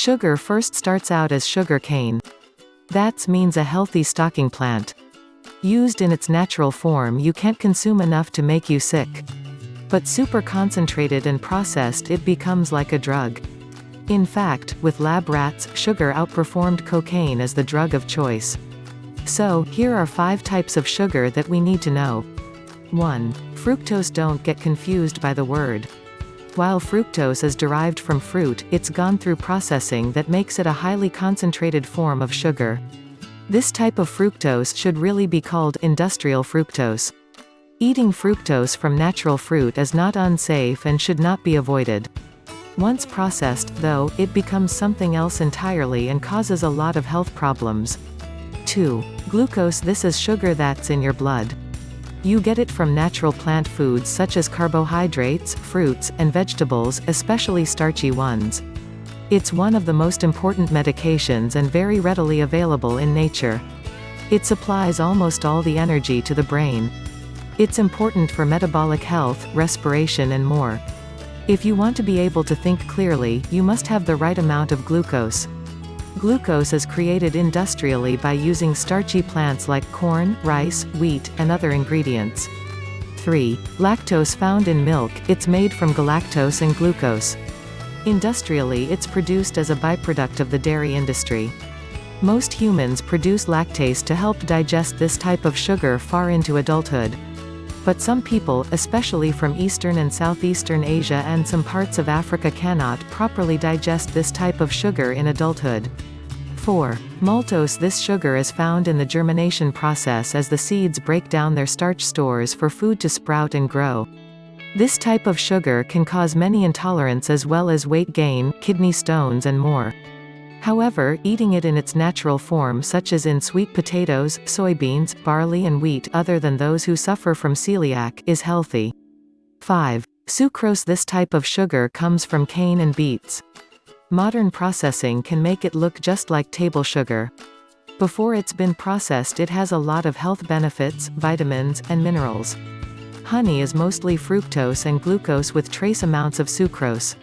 Sugar first starts out as sugar cane. That means a healthy stocking plant. Used in its natural form, you can't consume enough to make you sick. But super concentrated and processed, it becomes like a drug. In fact, with lab rats, sugar outperformed cocaine as the drug of choice. So, here are 5 types of sugar that we need to know. 1. Fructose. Don't get confused by the word. While fructose is derived from fruit, it's gone through processing that makes it a highly concentrated form of sugar. This type of fructose should really be called industrial fructose. Eating fructose from natural fruit is not unsafe and should not be avoided. Once processed, though, it becomes something else entirely and causes a lot of health problems. 2. Glucose. This is sugar that's in your blood. You get it from natural plant foods such as carbohydrates, fruits, and vegetables, especially starchy ones. It's one of the most important medications and very readily available in nature. It supplies almost all the energy to the brain. It's important for metabolic health, respiration and more. If you want to be able to think clearly, you must have the right amount of glucose. Glucose is created industrially by using starchy plants like corn, rice, wheat, and other ingredients. 3. Lactose. Found in milk, it's made from galactose and glucose. Industrially, it's produced as a byproduct of the dairy industry. Most humans produce lactase to help digest this type of sugar far into adulthood. But some people, especially from Eastern and Southeastern Asia and some parts of Africa, cannot properly digest this type of sugar in adulthood. 4. Maltose. This sugar is found in the germination process as the seeds break down their starch stores for food to sprout and grow. This type of sugar can cause many intolerance as well as weight gain, kidney stones and more. However, eating it in its natural form such as in sweet potatoes, soybeans, barley and wheat other than those who suffer from celiac is healthy. 5. Sucrose. This type of sugar comes from cane and beets. Modern processing can make it look just like table sugar. Before it's been processed, it has a lot of health benefits, vitamins, and minerals. Honey is mostly fructose and glucose with trace amounts of sucrose.